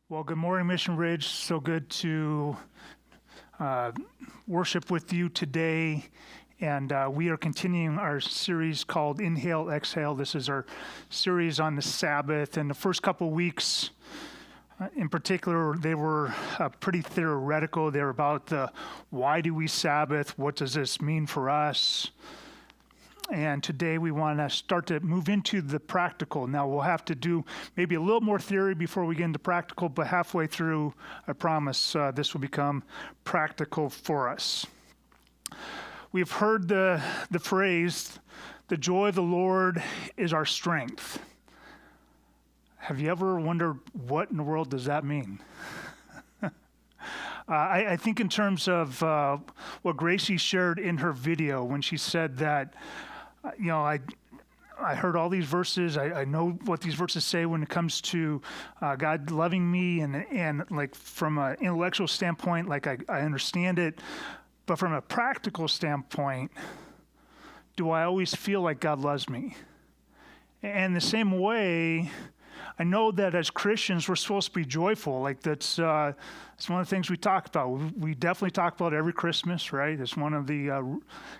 Well, good morning, Mission Ridge. So good to worship with you today. And we are continuing our series called Inhale, Exhale. This is our series on the Sabbath. And the first couple weeks, in particular, they were pretty theoretical. They were about the why do we Sabbath? What does this mean for us? And today we want to start to move into the practical. Now we'll have to do maybe a little more theory before we get into practical, but halfway through, I promise this will become practical for us. We've heard the phrase, the joy of the Lord is our strength. Have you ever wondered what in the world does that mean? I think in terms of what Gracie shared in her video when she said that, I heard all these verses. I know what these verses say when it comes to God loving me, and like from an intellectual standpoint, like I understand it. But from a practical standpoint, do I always feel like God loves me? And the same way, I know that as Christians, we're supposed to be joyful. Like it's one of the things we talk about. We definitely talk about every Christmas, right? It's one of the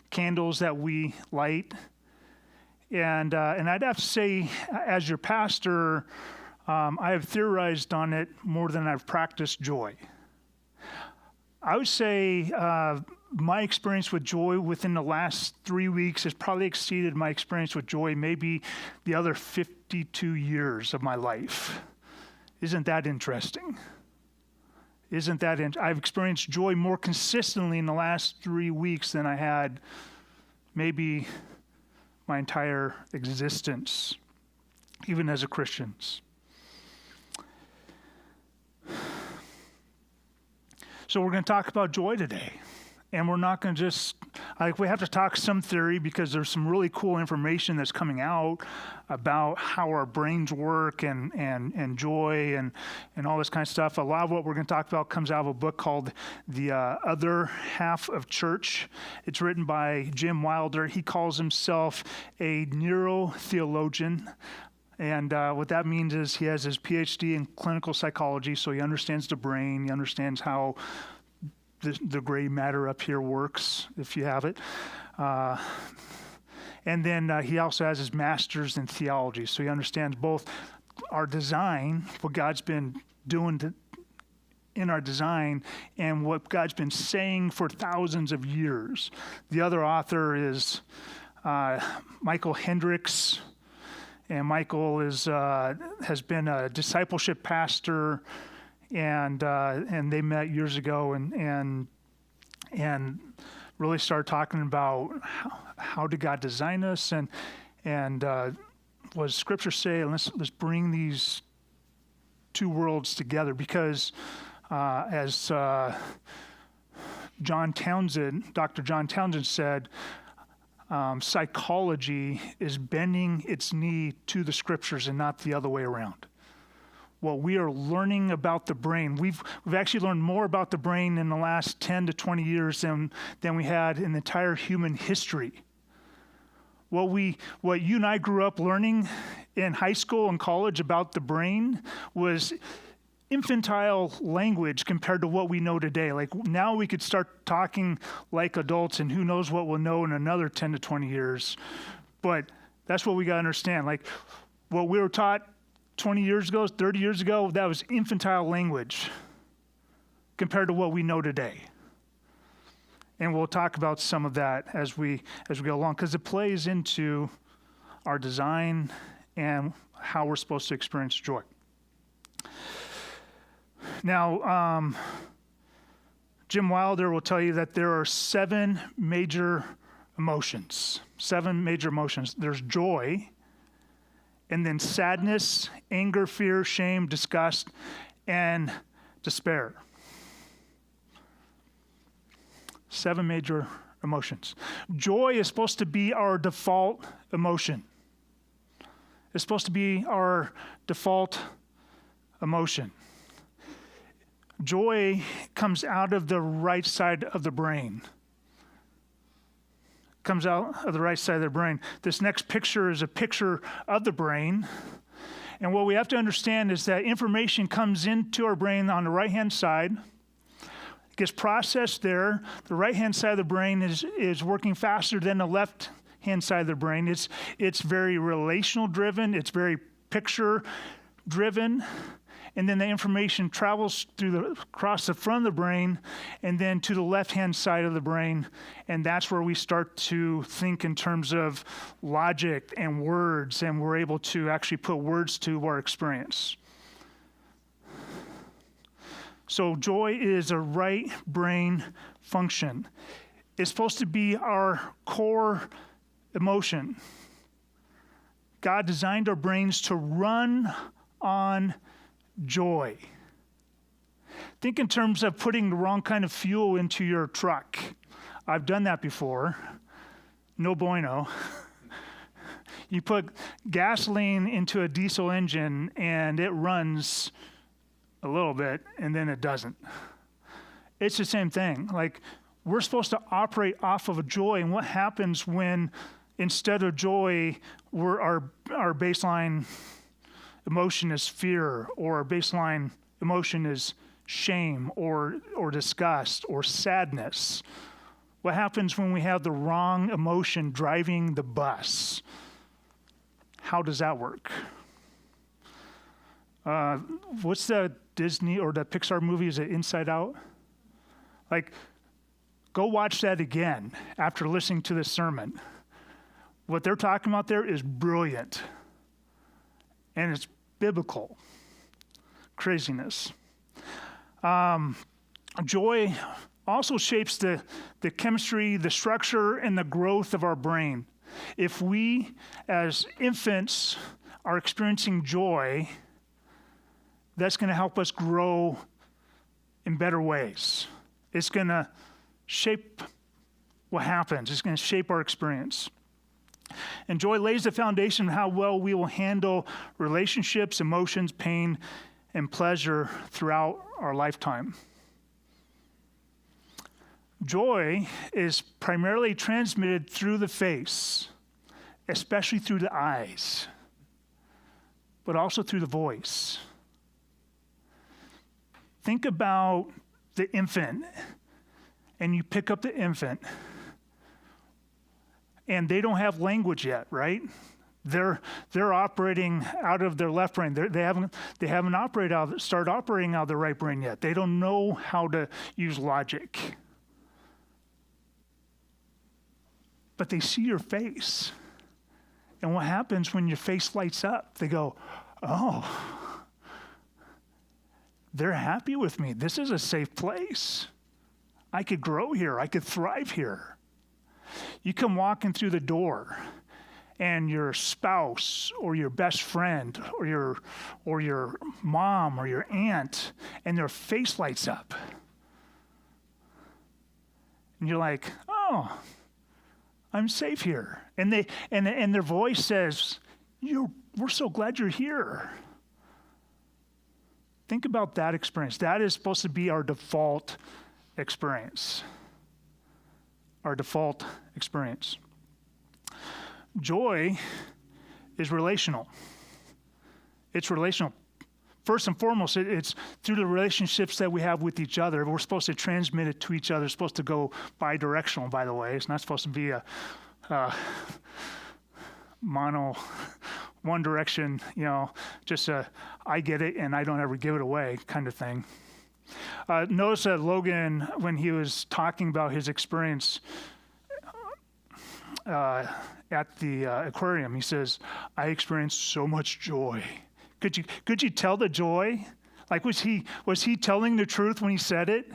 candles that we light. And I'd have to say, as your pastor, I have theorized on it more than I've practiced joy. I would say my experience with joy within the last 3 weeks has probably exceeded my experience with joy maybe the other 52 years of my life. Isn't that interesting? I've experienced joy more consistently in the last 3 weeks than I had maybe my entire existence, even as a Christian. So we're going to talk about joy today. And we're not going to just, we have to talk some theory because there's some really cool information that's coming out about how our brains work and joy and all this kind of stuff. A lot of what we're going to talk about comes out of a book called The Other Half of Church. It's written by Jim Wilder. He calls himself a neurotheologian. And what that means is he has his PhD in clinical psychology, so he understands the brain, he understands how the gray matter up here works, if you have it. And then he also has his master's in theology, so he understands both our design, what God's been doing in our design, and what God's been saying for thousands of years. The other author is Michael Hendricks. And Michael has been a discipleship pastor, and they met years ago, and really started talking about how did God design us, and what does Scripture say? And let's bring these two worlds together, because as Dr. John Townsend said. Psychology is bending its knee to the Scriptures and not the other way around. What we are learning about the brain, we've actually learned more about the brain in the last 10 to 20 years than we had in the entire human history. What you and I grew up learning in high school and college about the brain was infantile language compared to what we know today. Like now we could start talking like adults, and who knows what we'll know in another 10 to 20 years. But that's what we got to understand. Like what we were taught 20 years ago, 30 years ago, that was infantile language compared to what we know today. And we'll talk about some of that as we go along, because it plays into our design and how we're supposed to experience joy. Now, Jim Wilder will tell you that there are 7 major emotions. There's joy, and then sadness, anger, fear, shame, disgust, and despair. 7 major emotions. Joy is supposed to be our default emotion. It's supposed to be our default emotion. Joy comes out of the right side of the brain. This next picture is a picture of the brain. And what we have to understand is that information comes into our brain on the right-hand side, gets processed there. The right-hand side of the brain is working faster than the left-hand side of the brain. It's very relational driven. It's very picture driven. And then the information travels across the front of the brain and then to the left-hand side of the brain. And that's where we start to think in terms of logic and words, and we're able to actually put words to our experience. So joy is a right brain function. It's supposed to be our core emotion. God designed our brains to run on joy. Think in terms of putting the wrong kind of fuel into your truck. I've done that before. No bueno. You put gasoline into a diesel engine and it runs a little bit and then it doesn't. It's the same thing. Like, we're supposed to operate off of a joy, and what happens when instead of joy, our baseline emotion is fear, or our baseline emotion is shame or disgust or sadness? What happens when we have the wrong emotion driving the bus? How does that work? What's the Disney or the Pixar movie? Is it Inside Out? Like, go watch that again after listening to this sermon. What they're talking about there is brilliant. And it's biblical. Craziness. Joy also shapes the chemistry, the structure, and the growth of our brain. If we, as infants, are experiencing joy, that's going to help us grow in better ways. It's going to shape what happens. It's going to shape our experience. And joy lays the foundation of how well we will handle relationships, emotions, pain, and pleasure throughout our lifetime. Joy is primarily transmitted through the face, especially through the eyes, but also through the voice. Think about the infant, and you pick up the infant, and they don't have language yet, right? They're operating out of their left brain. They haven't started operating out of their right brain yet. They don't know how to use logic. But they see your face. And what happens when your face lights up? They go, oh, they're happy with me. This is a safe place. I could grow here. I could thrive here. You come walking through the door, and your spouse or your best friend or your mom or your aunt, and their face lights up. And you're like, oh, I'm safe here. And their voice says, we're so glad you're here. Think about that experience. That is supposed to be our default experience. Our default experience. Joy is relational. It's relational. First and foremost, it's through the relationships that we have with each other. We're supposed to transmit it to each other. It's supposed to go bi-directional, by the way. It's not supposed to be a mono, one direction, just a I get it and I don't ever give it away kind of thing. Notice that Logan, when he was talking about his experience at the aquarium, he says, I experienced so much joy. Could you tell the joy? Like, was he telling the truth when he said it?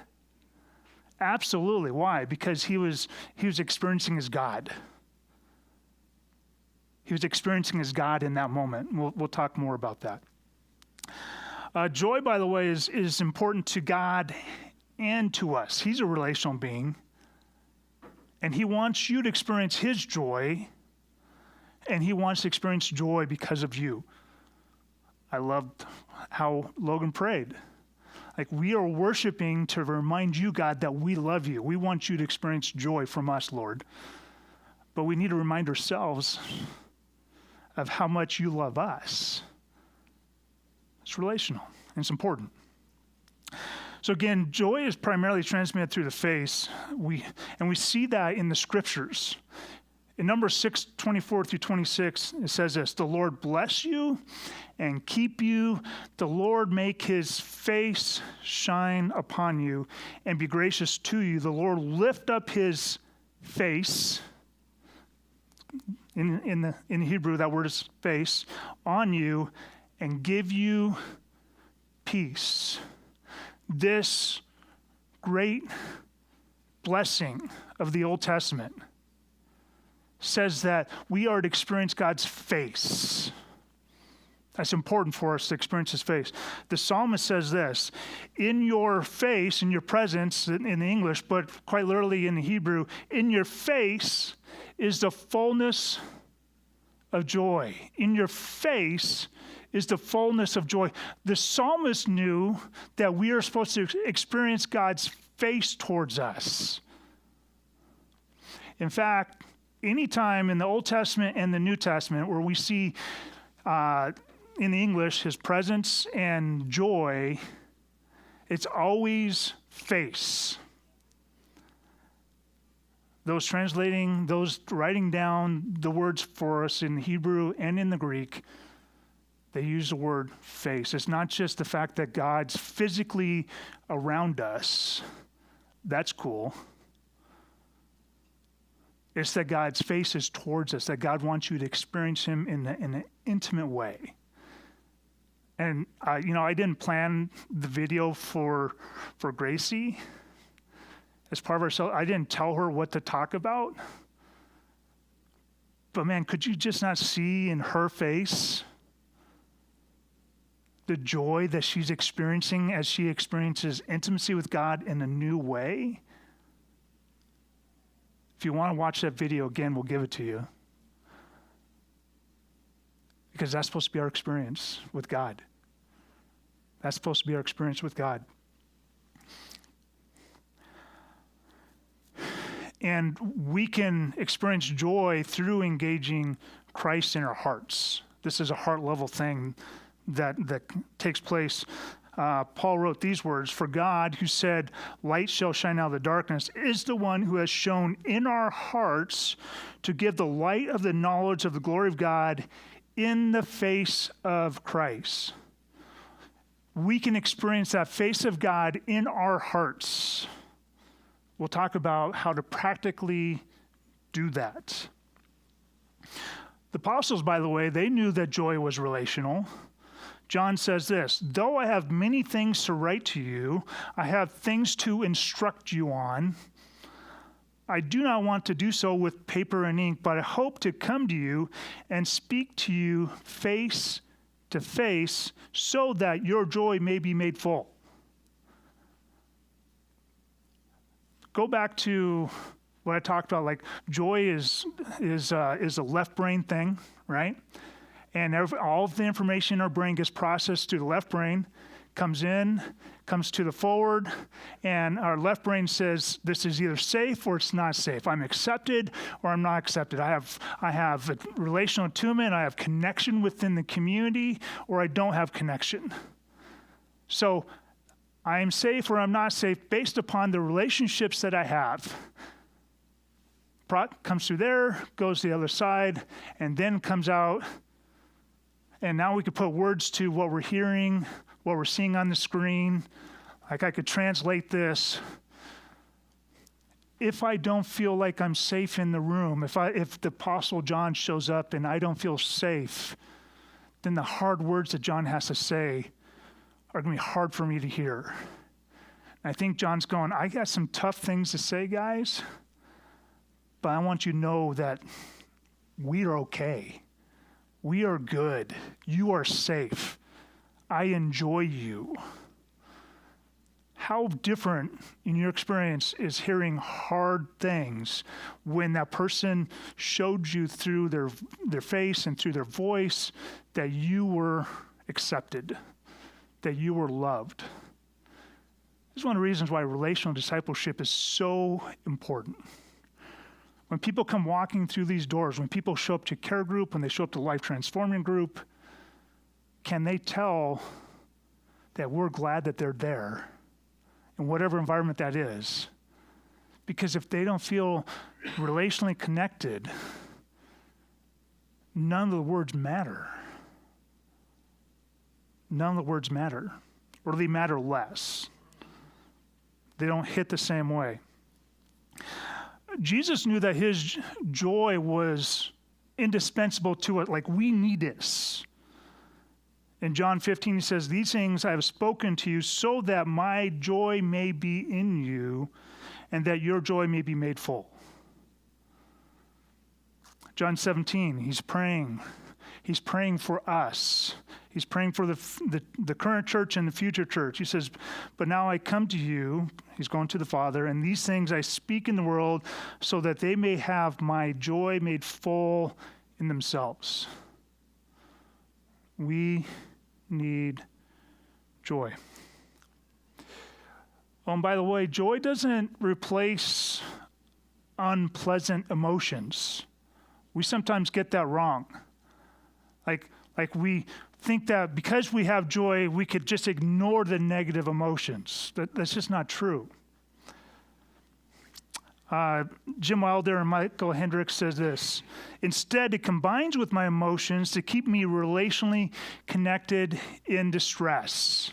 Absolutely. Why? Because he was experiencing his God. He was experiencing his God in that moment. We'll talk more about that. Joy, by the way, is important to God and to us. He's a relational being, and he wants you to experience his joy, and he wants to experience joy because of you. I loved how Logan prayed. Like, we are worshiping to remind you, God, that we love you. We want you to experience joy from us, Lord. But we need to remind ourselves of how much you love us. It's relational, and it's important. So again, joy is primarily transmitted through the face. We see that in the scriptures. In Numbers 6:24-26, it says this: "The Lord bless you and keep you. The Lord make his face shine upon you and be gracious to you. The Lord lift up his face," in Hebrew, that word is face, "on you and give you peace." This great blessing of the Old Testament says that we are to experience God's face. That's important for us to experience his face. The psalmist says this: "In your face, in your presence," in the English, but quite literally in the Hebrew, "in your face is the fullness of joy." In your face is the fullness of joy. The psalmist knew that we are supposed to experience God's face towards us. In fact, anytime in the Old Testament and the New Testament where we see in the English his presence and joy, it's always face. Those writing down the words for us in Hebrew and in the Greek, they use the word face. It's not just the fact that God's physically around us. That's cool. It's that God's face is towards us, that God wants you to experience him in an intimate way. And, I didn't plan the video for Gracie. As part of ourselves, I didn't tell her what to talk about. But man, could you just not see in her face the joy that she's experiencing as she experiences intimacy with God in a new way? If you want to watch that video again, we'll give it to you. Because that's supposed to be our experience with God. That's supposed to be our experience with God. And we can experience joy through engaging Christ in our hearts. This is a heart level thing that takes place. Paul wrote these words: "For God, who said, 'Light shall shine out of the darkness,' is the one who has shown in our hearts to give the light of the knowledge of the glory of God in the face of Christ." We can experience that face of God in our hearts. We'll talk about how to practically do that. The apostles, by the way, they knew that joy was relational. John says this: "Though I have many things to write to you, I have things to instruct you on. I do not want to do so with paper and ink, but I hope to come to you and speak to you face to face so that your joy may be made full." Go back to what I talked about, like joy is a left brain thing, right? And all of the information in our brain gets processed through the left brain, comes to the forward, and our left brain says this is either safe or it's not safe. I'm accepted or I'm not accepted. I have a relational attunement, I have connection within the community, or I don't have connection. So I am safe or I'm not safe based upon the relationships that I have. Comes through there, goes to the other side, and then comes out. And now we could put words to what we're hearing, what we're seeing on the screen. Like I could translate this. If I don't feel like I'm safe in the room, if the Apostle John shows up and I don't feel safe, then the hard words that John has to say are going to be hard for me to hear. And I think John's going, I got some tough things to say, guys, but I want you to know that we are okay. We are good. You are safe. I enjoy you. How different in your experience is hearing hard things when that person showed you through their face and through their voice that you were accepted, that you were loved. This is one of the reasons why relational discipleship is so important. When people come walking through these doors, when people show up to care group, when they show up to life transforming group, can they tell that we're glad that they're there in whatever environment that is. Because if they don't feel relationally connected, none of the words matter. None of the words matter, or they matter less. They don't hit the same way. Jesus knew that his joy was indispensable to it. Like, we need this. In John 15, he says, "These things I have spoken to you so that my joy may be in you and that your joy may be made full." John 17, he's praying. He's praying for us. He's praying for the current church and the future church. He says, "But now I come to you," he's going to the Father, "and these things I speak in the world so that they may have my joy made full in themselves." We need joy. Oh, and by the way, joy doesn't replace unpleasant emotions. We sometimes get that wrong. Like we think that because we have joy, we could just ignore the negative emotions. That's just not true. Jim Wilder and Michael Hendricks says this: "Instead, it combines with my emotions to keep me relationally connected in distress."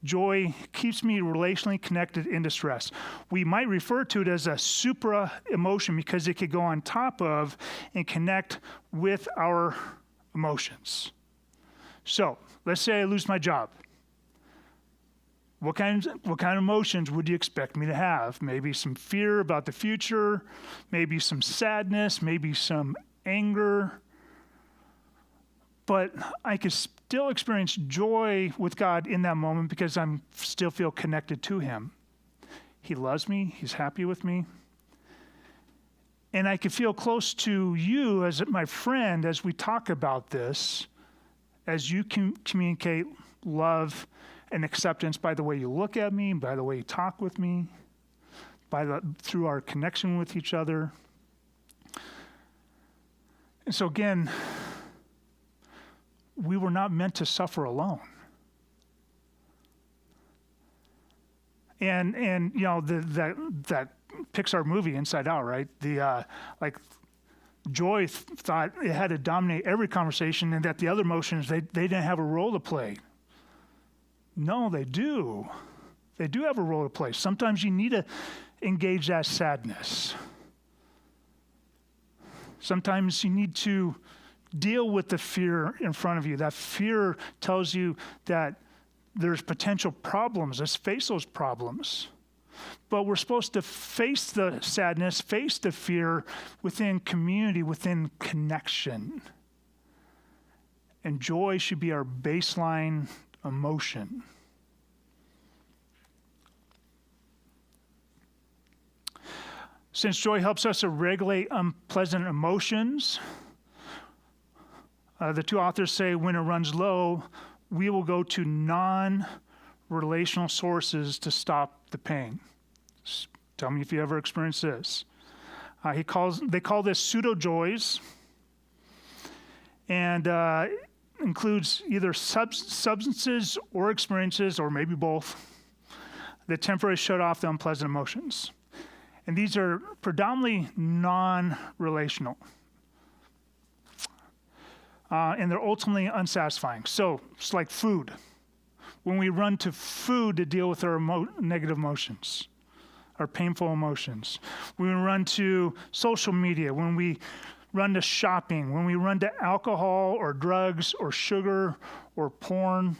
Joy keeps me relationally connected in distress. We might refer to it as a supra emotion because it could go on top of and connect with our emotions. So, let's say I lose my job. What kind of emotions would you expect me to have? Maybe some fear about the future, maybe some sadness, maybe some anger. But I could still experience joy with God in that moment because I still feel connected to him. He loves me. He's happy with me. And I could feel close to you as my friend as we talk about this, as you communicate love and acceptance by the way you look at me, by the way you talk with me, through our connection with each other. And so again, we were not meant to suffer alone. And you know, that Pixar movie, Inside Out, right? Joy thought it had to dominate every conversation and that the other emotions, they didn't have a role to play. No, they do. They do have a role to play. Sometimes you need to engage that sadness. Sometimes you need to deal with the fear in front of you. That fear tells you that there's potential problems. Let's face those problems. But we're supposed to face the sadness, face the fear within community, within connection. And joy should be our baseline emotion. Since joy helps us to regulate unpleasant emotions, the two authors say when it runs low, we will go to non-relational sources to stop the pain. Tell me if you ever experienced this. They call this pseudo-joys, and includes either substances or experiences, or maybe both, that temporarily shut off the unpleasant emotions. And these are predominantly non-relational. And they're ultimately unsatisfying. So it's like food. When we run to food to deal with our negative emotions, our painful emotions. When we run to social media, when we run to shopping, when we run to alcohol or drugs or sugar or porn.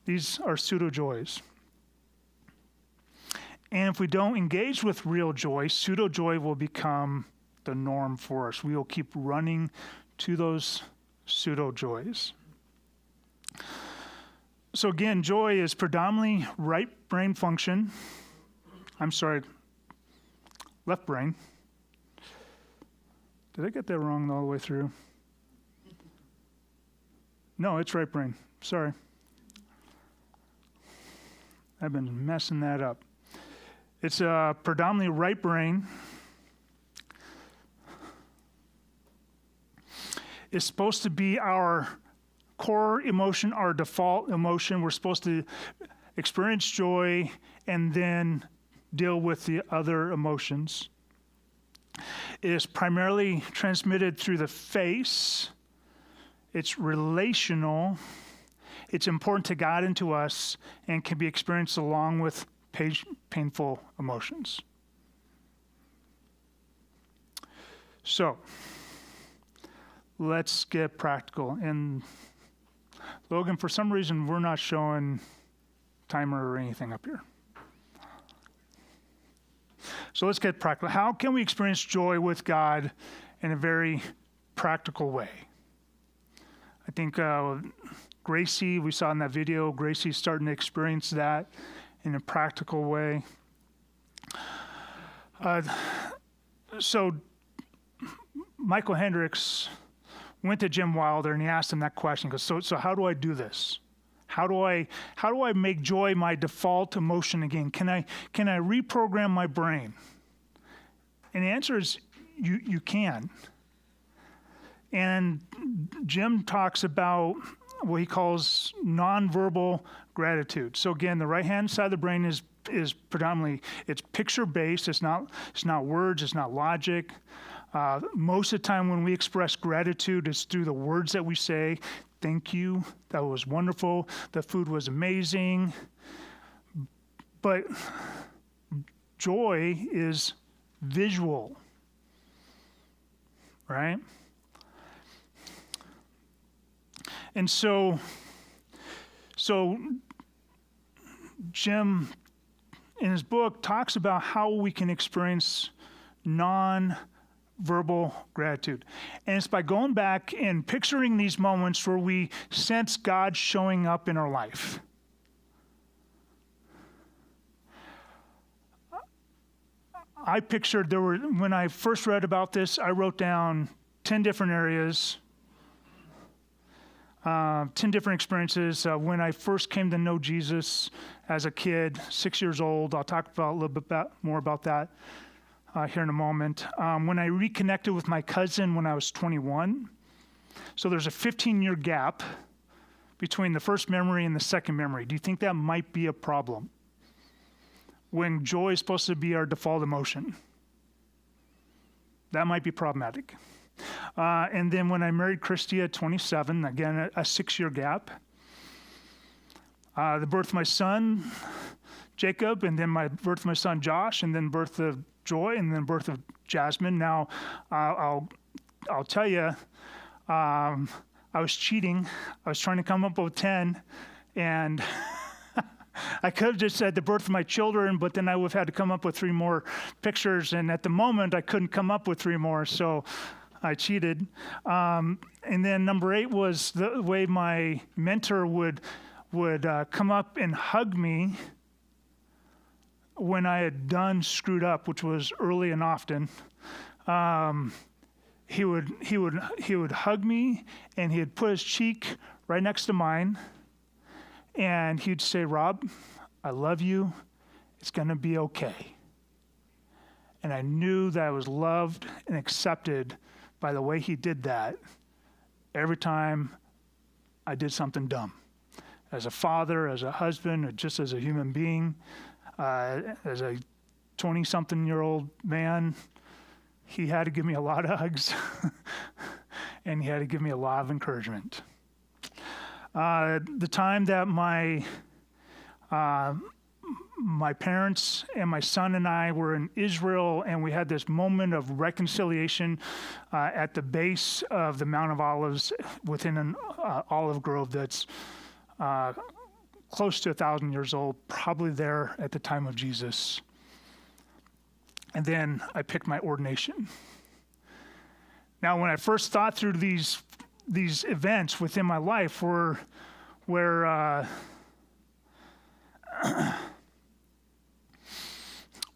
These are pseudo-joys. And if we don't engage with real joy, pseudo-joy will become the norm for us. We will keep running to those pseudo-joys. So again, joy is predominantly right brain function. Left brain. Did I get that wrong all the way through? No, it's right brain. Sorry. I've been messing that up. It's predominantly right brain. is supposed to be our core emotion, our default emotion. We're supposed to experience joy and then deal with the other emotions. It is primarily transmitted through the face. It's relational. It's important to God and to us and can be experienced along with painful emotions. So, let's get practical. And Logan, for some reason, we're not showing timer or anything up here. So let's get practical. How can we experience joy with God in a very practical way? I think Gracie, we saw in that video, Gracie's starting to experience that in a practical way. So Michael Hendricks went to Jim Wilder and he asked him that question. He goes, so how do I do this? How do I make joy my default emotion again? Can I reprogram my brain? And the answer is you can. And Jim talks about what he calls nonverbal gratitude. So again, the right-hand side of the brain is predominantly, it's picture-based. It's not words. It's not logic. Most of the time when we express gratitude, it's through the words that we say. Thank you. That was wonderful. The food was amazing. But joy is visual, right? And so Jim, in his book, talks about how we can experience non-verbal gratitude. And it's by going back and picturing these moments where we sense God showing up in our life. I pictured when I first read about this, I wrote down 10 different areas, 10 different experiences. When I first came to know Jesus as a kid, 6 years old, I'll talk about a little bit more about that here in a moment. When I reconnected with my cousin when I was 21. So there's a 15-year gap between the first memory and the second memory. Do you think that might be a problem? When joy is supposed to be our default emotion. That might be problematic. And then when I married Christy at 27, again, a 6-year gap. The birth of my son, Jacob, and then my birth of my son, Josh, and then birth of Joy, and then birth of Jasmine. Now, I'll tell you, I was cheating. I was trying to come up with 10, and I could have just said the birth of my children, but then I would have had to come up with 3 more pictures, and at the moment, I couldn't come up with 3 more, so I cheated. And then number 8 was the way my mentor would come up and hug me when I had done screwed up, which was early and often. He would hug me, and he'd put his cheek right next to mine, and he'd say, "Rob, I love you. It's going to be okay." And I knew that I was loved and accepted by the way he did that every time I did something dumb. As a father, as a husband, or just as a human being, as a 20-something-year-old man, he had to give me a lot of hugs, and he had to give me a lot of encouragement. The time that my parents and my son and I were in Israel, and we had this moment of reconciliation at the base of the Mount of Olives within an olive grove that's close to 1,000 years old, probably there at the time of Jesus. And then I picked my ordination. Now, when I first thought through these events within my life where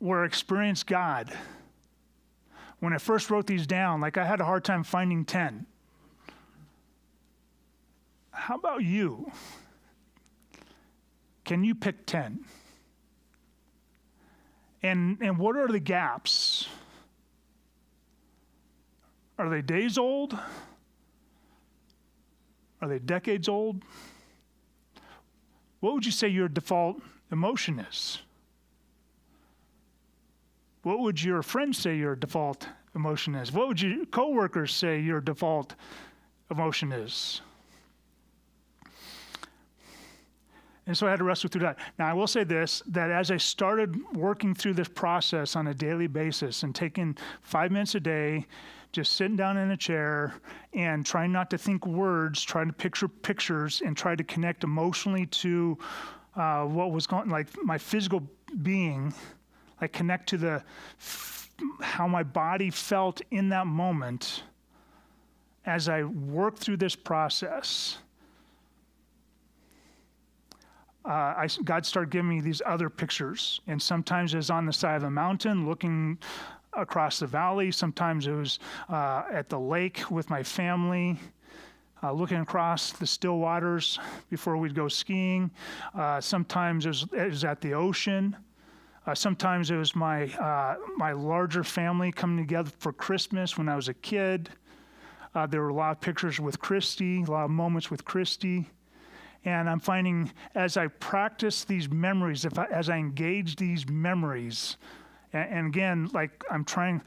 experienced God, when I first wrote these down, like I had a hard time finding 10. How about you? Can you pick 10? And what are the gaps? Are they days old? Are they decades old? What would you say your default emotion is? What would your friends say your default emotion is? What would your coworkers say your default emotion is? And so I had to wrestle through that. Now, I will say this, that as I started working through this process on a daily basis and taking 5 minutes a day, just sitting down in a chair and trying not to think words, trying to picture pictures and try to connect emotionally to what was going, like my physical being, like connect to how my body felt in that moment as I worked through this process. God started giving me these other pictures. And sometimes it was on the side of a mountain looking across the valley. Sometimes it was at the lake with my family, looking across the still waters before we'd go skiing. Sometimes it was at the ocean. Sometimes it was my larger family coming together for Christmas when I was a kid. There were a lot of pictures with Christy, a lot of moments with Christy. And I'm finding as I practice these memories, as I engage these memories, and again, like I'm trying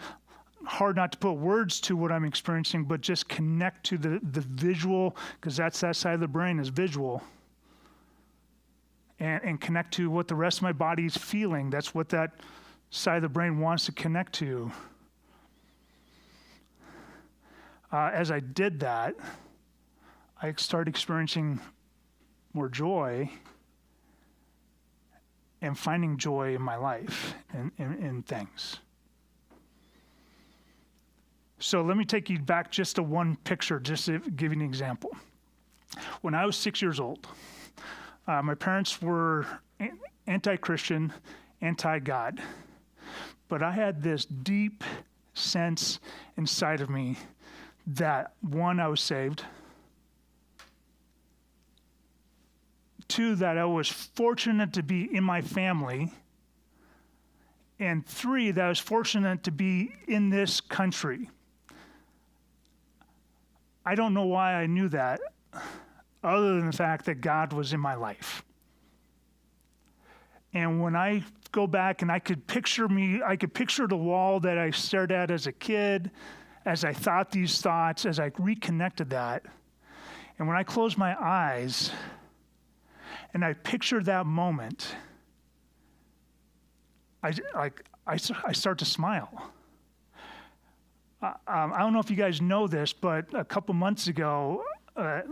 hard not to put words to what I'm experiencing, but just connect to the visual, because that's that side of the brain is visual, and connect to what the rest of my body is feeling. That's what that side of the brain wants to connect to. As I did that, I started experiencing more joy and finding joy in my life and in things. So let me take you back just to one picture, just to give you an example. When I was 6 years old, my parents were anti-Christian, anti-God, but I had this deep sense inside of me that, one, I was saved. 2, that I was fortunate to be in my family. And 3, that I was fortunate to be in this country. I don't know why I knew that, other than the fact that God was in my life. And when I go back and I could picture the wall that I stared at as a kid, as I thought these thoughts, as I reconnected that. And when I closed my eyes, and I pictured that moment, I start to smile. I don't know if you guys know this, but a couple months ago,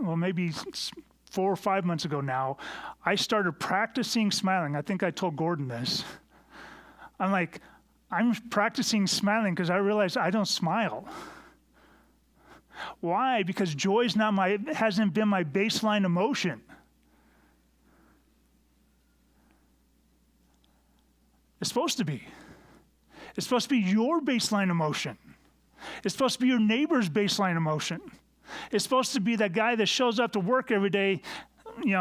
maybe 4 or 5 months ago now, I started practicing smiling. I think I told Gordon this. I'm practicing smiling because I realized I don't smile. Why? Because joy hasn't been my baseline emotion. It's supposed to be. It's supposed to be your baseline emotion. It's supposed to be your neighbor's baseline emotion. It's supposed to be that guy that shows up to work every day, he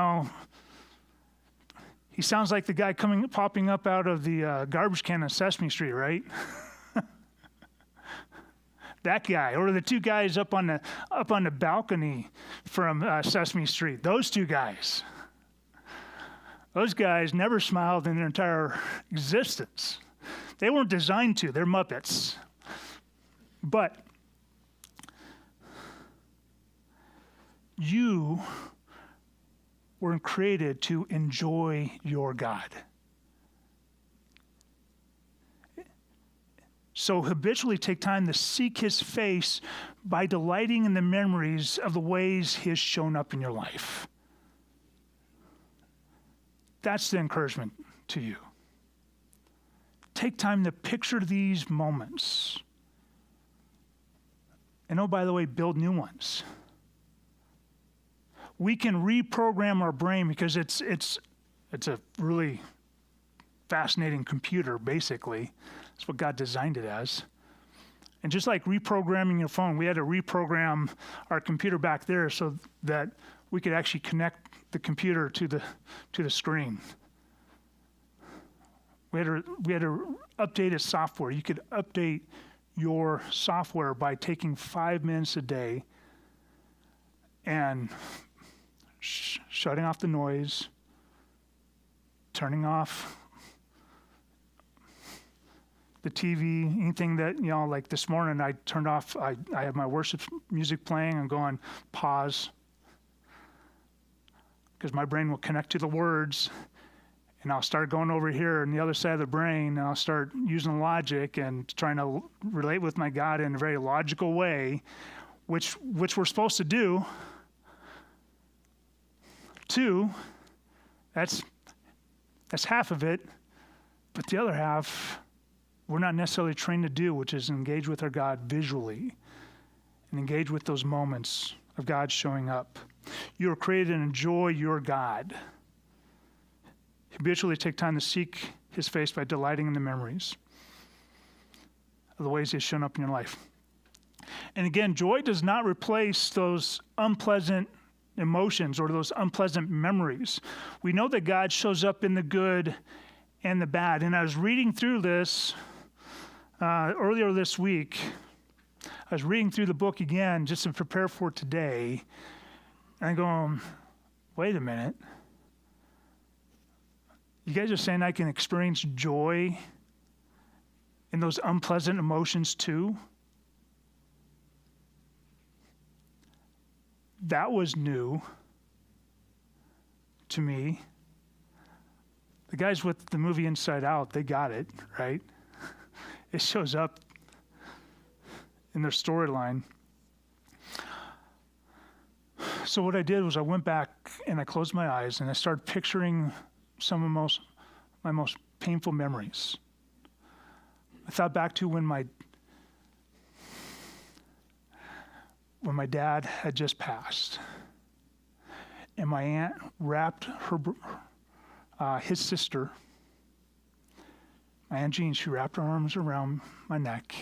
sounds like the guy popping up out of the garbage can on Sesame Street, right? That guy, or the 2 guys up on the balcony from Sesame Street. Those 2 guys. Those guys never smiled in their entire existence. They weren't designed to. They're Muppets. But you were created to enjoy your God. So habitually take time to seek his face by delighting in the memories of the ways he has shown up in your life. That's the encouragement to you. Take time to picture these moments. And by the way, build new ones. We can reprogram our brain because it's a really fascinating computer, basically. That's what God designed it as. And just like reprogramming your phone, we had to reprogram our computer back there so that we could actually connect the computer to the screen. We had to update its software. You could update your software by taking 5 minutes a day and shutting off the noise, turning off the TV, anything that, like this morning I turned off, I have my worship music playing and going, pause, because my brain will connect to the words, and I'll start going over here on the other side of the brain, and I'll start using logic and trying to relate with my God in a very logical way, which we're supposed to do. 2, that's half of it, but the other half we're not necessarily trained to do, which is engage with our God visually and engage with those moments of God showing up. You are created and enjoy your God. Habitually take time to seek his face by delighting in the memories of the ways he's shown up in your life. And again, joy does not replace those unpleasant emotions or those unpleasant memories. We know that God shows up in the good and the bad. And I was reading through this earlier this week. I was reading through the book again just to prepare for today. And I'm going, wait a minute. You guys are saying I can experience joy in those unpleasant emotions too? That was new to me. The guys with the movie Inside Out, they got it, right? It shows up in their storyline. So what I did was I went back and I closed my eyes and I started picturing some of my most painful memories. I thought back to when my dad had just passed, and my aunt wrapped his sister, my Aunt Jean, she wrapped her arms around my neck,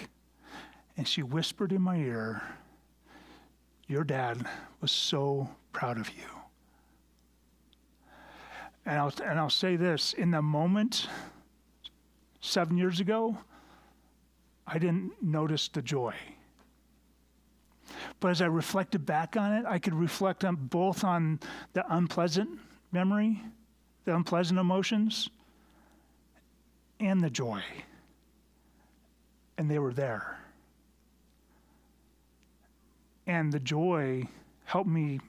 and she whispered in my ear, "Your dad was so proud of you." And I'll say this, in the moment 7 years ago, I didn't notice the joy. But as I reflected back on it, I could reflect on both on the unpleasant memory, the unpleasant emotions, and the joy. And they were there. And the joy helped me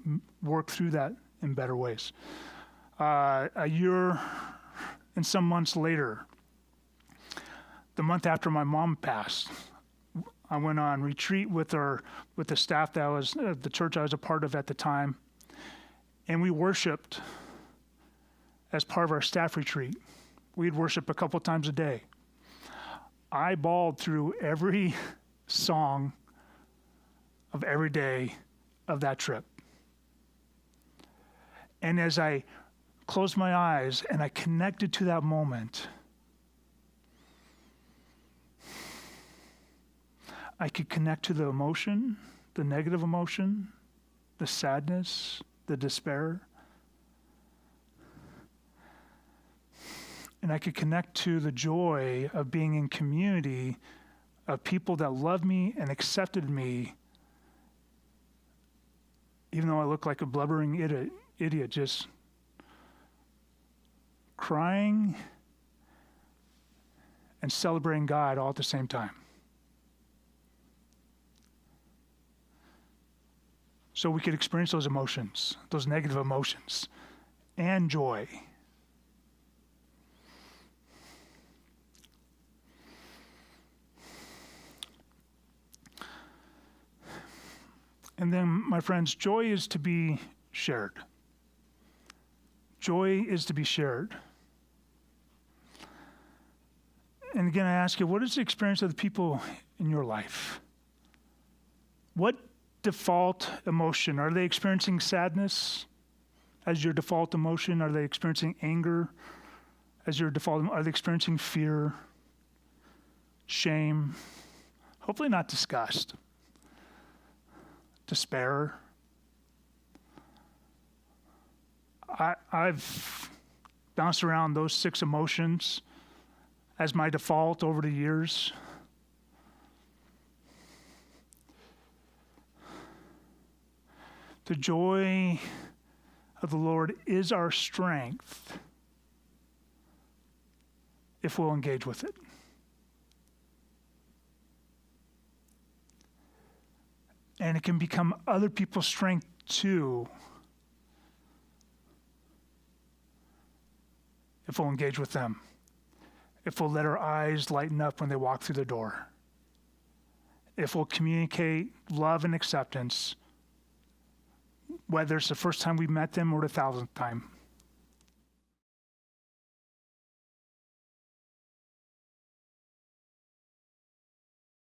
work through that in better ways. A year and some months later, the month after my mom passed, I went on retreat with the staff that was the church I was a part of at the time, and we worshiped as part of our staff retreat. We'd worship a couple times a day. I bawled through every song of every day of that trip. And as I closed my eyes and I connected to that moment, I could connect to the emotion, the negative emotion, the sadness, the despair. And I could connect to the joy of being in community of people that loved me and accepted me, even though I looked like a blubbering idiot, just crying and celebrating God all at the same time. So we could experience those emotions, those negative emotions, and joy. And then, my friends, joy is to be shared. Joy is to be shared. And again, I ask you, what is the experience of the people in your life? What default emotion? Are they experiencing sadness as your default emotion? Are they experiencing anger as your default? Are they experiencing fear, shame? Hopefully not disgust, despair. I've bounced around those 6 emotions as my default over the years. The joy of the Lord is our strength if we'll engage with it. And it can become other people's strength too if we'll engage with them. If we'll let our eyes lighten up when they walk through the door. If we'll communicate love and acceptance, whether it's the first time we met them or the 1,000th time.